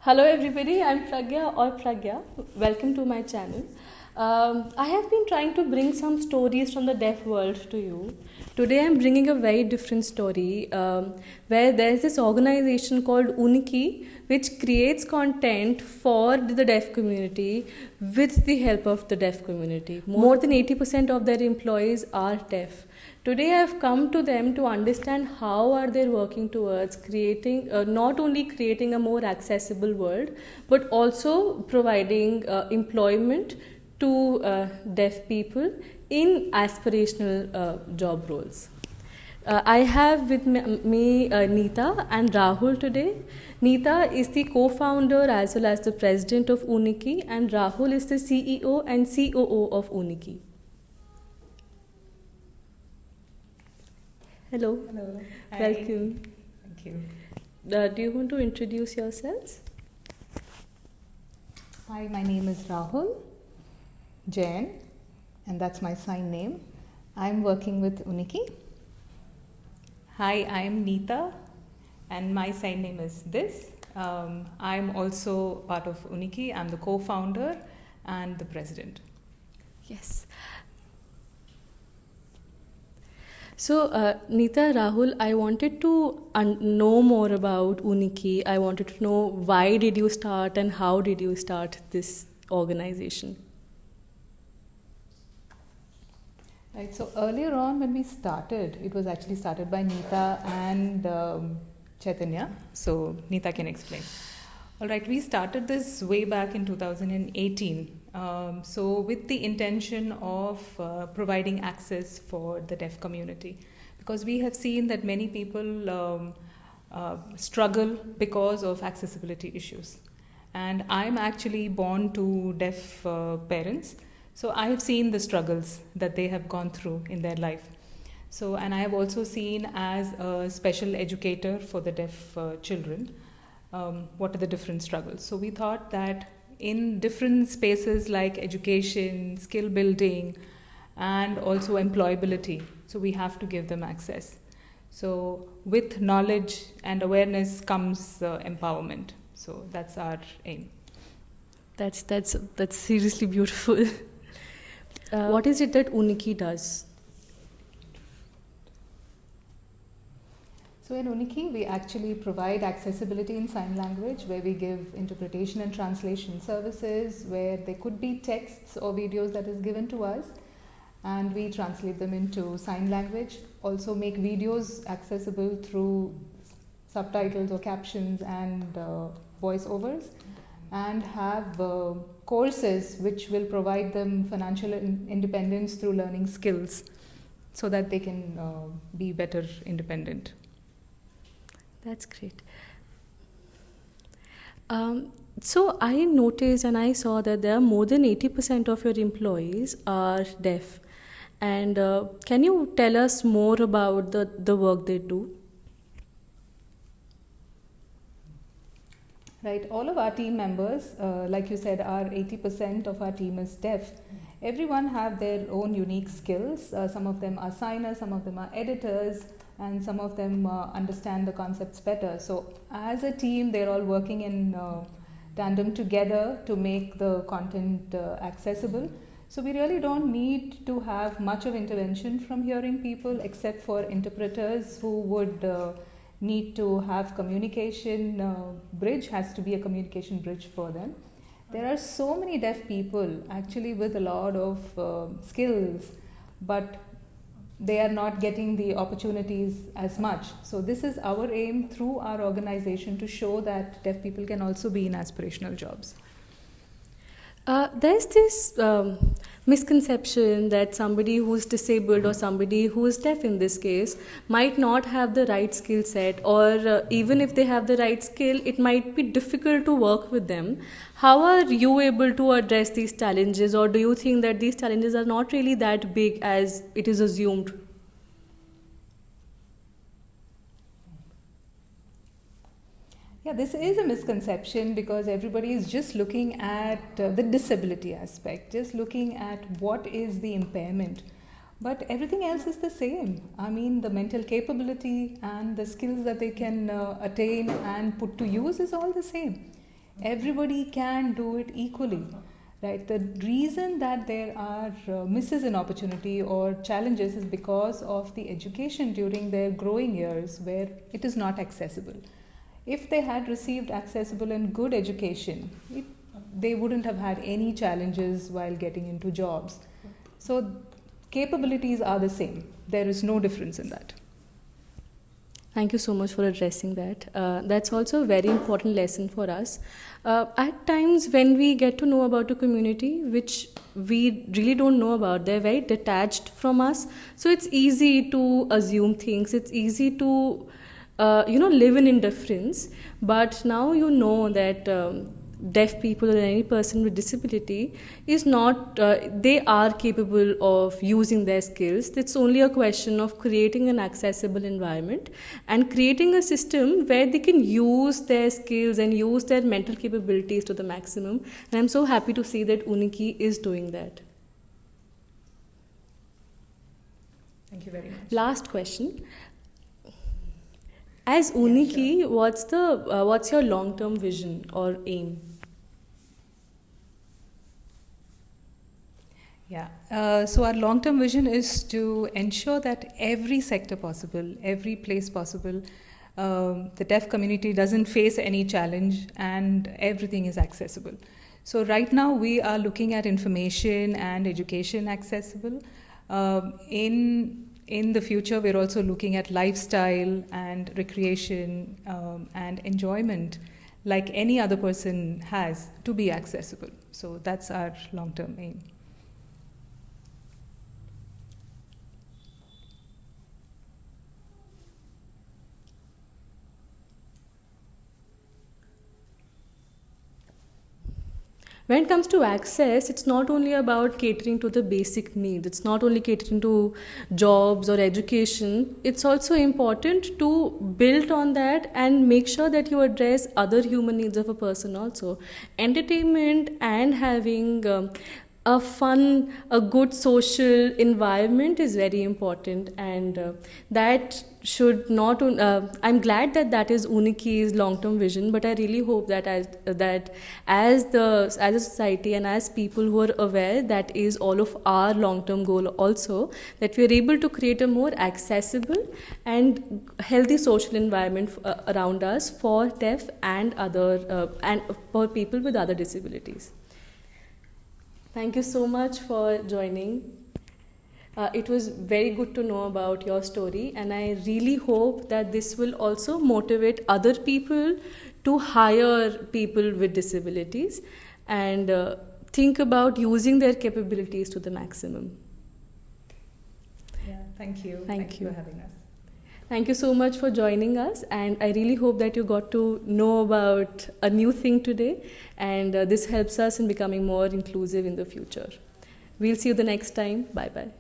Hello everybody, I'm Pragya or Pragya. Welcome to my channel. I have been trying to bring some stories from the deaf world to you. Today I'm bringing a very different story where there's this organization called Uniki which creates content for the deaf community with the help of the deaf community. More than 80% of their employees are deaf. Today I have come to them to understand how are they working towards creating, not only creating a more accessible world, but also providing employment to deaf people in aspirational job roles. I have with me Neeta and Rahul today. Neeta is the co-founder as well as the president of Uniki, and Rahul is the CEO and COO of Uniki. Hello. Hello. Welcome. Thank you. Do you want to introduce yourselves? Hi, my name is Rahul Jain, and that's my sign name. I'm working with Uniki. Hi, I'm Neeta, and my sign name is this. I'm also part of Uniki. I'm the co-founder and the president. Yes. So, Neeta, Rahul, I wanted to know more about Uniki. I wanted to know why did you start and how did you start this organization? Right. So earlier on, when we started, it was actually started by Neeta and Chaitanya. So Neeta can explain. All right, we started this way back in 2018. So with the intention of providing access for the deaf community, because we have seen that many people struggle because of accessibility issues. And I'm actually born to deaf parents, so I have seen the struggles that they have gone through in their life. So, and I have also seen as a special educator for the deaf children, what are the different struggles. So we thought that in different spaces like education, skill building, and also employability, so we have to give them access. So with knowledge and awareness comes empowerment. So that's our aim. That's seriously beautiful. What is it that Uniki does? So in Uniki, we actually provide accessibility in sign language, where we give interpretation and translation services, where there could be texts or videos that is given to us, and we translate them into sign language. Also make videos accessible through subtitles or captions and voiceovers, and have courses which will provide them financial independence through learning skills, so that they can be better independent. That's great. So I noticed and I saw that there are more than 80% of your employees are deaf. And can you tell us more about the work they do? Right, all of our team members, like you said, are 80% of our team is deaf. Everyone have their own unique skills. Some of them are signers, some of them are editors, and some of them understand the concepts better. So as a team, they're all working in tandem together to make the content accessible. So we really don't need to have much of intervention from hearing people, except for interpreters who would need to have communication bridge, has to be a communication bridge for them. There are so many deaf people actually with a lot of skills, but they are not getting the opportunities as much. So this is our aim through our organization, to show that deaf people can also be in aspirational jobs. There's this misconception that somebody who's disabled or somebody who is deaf in this case might not have the right skill set, or even if they have the right skill, it might be difficult to work with them. How are you able to address these challenges, or do you think that these challenges are not really that big as it is assumed? Yeah, this is a misconception, because everybody is just looking at the disability aspect, just looking at what is the impairment. But everything else is the same. I mean, the mental capability and the skills that they can attain and put to use is all the same. Everybody can do it equally, right? The reason that there are misses in opportunity or challenges is because of the education during their growing years where it is not accessible. If they had received accessible and good education, they wouldn't have had any challenges while getting into jobs. So capabilities are the same. There is no difference in that. Thank you so much for addressing that. That's also a very important lesson for us. At times when we get to know about a community which we really don't know about, they're very detached from us. So it's easy to assume things. It's easy to, live in indifference. But now you know that deaf people or any person with disability is not, they are capable of using their skills. It's only a question of creating an accessible environment and creating a system where they can use their skills and use their mental capabilities to the maximum. And I'm so happy to see that Uniki is doing that. Thank you very much. Last question. As Uniki, sure. What's your long-term vision or aim? Yeah, so our long-term vision is to ensure that every sector possible, every place possible, the deaf community doesn't face any challenge and everything is accessible. So right now we are looking at information and education accessible. In the future, we're also looking at lifestyle and recreation and enjoyment like any other person has to be accessible. So that's our long-term aim. When it comes to access, it's not only about catering to the basic needs. It's not only catering to jobs or education. It's also important to build on that and make sure that you address other human needs of a person also. Entertainment and having a good social environment is very important, and that should not. I'm glad that is Uniki's long-term vision, but I really hope that as a society and as people who are aware, that is all of our long-term goal also, that we are able to create a more accessible and healthy social environment around us for deaf and and for people with other disabilities. Thank you so much for joining. It was very good to know about your story, and I really hope that this will also motivate other people to hire people with disabilities and think about using their capabilities to the maximum. Yeah, thank you. Thank you for having us. Thank you so much for joining us, and I really hope that you got to know about a new thing today, and this helps us in becoming more inclusive in the future. We'll see you the next time. Bye-bye.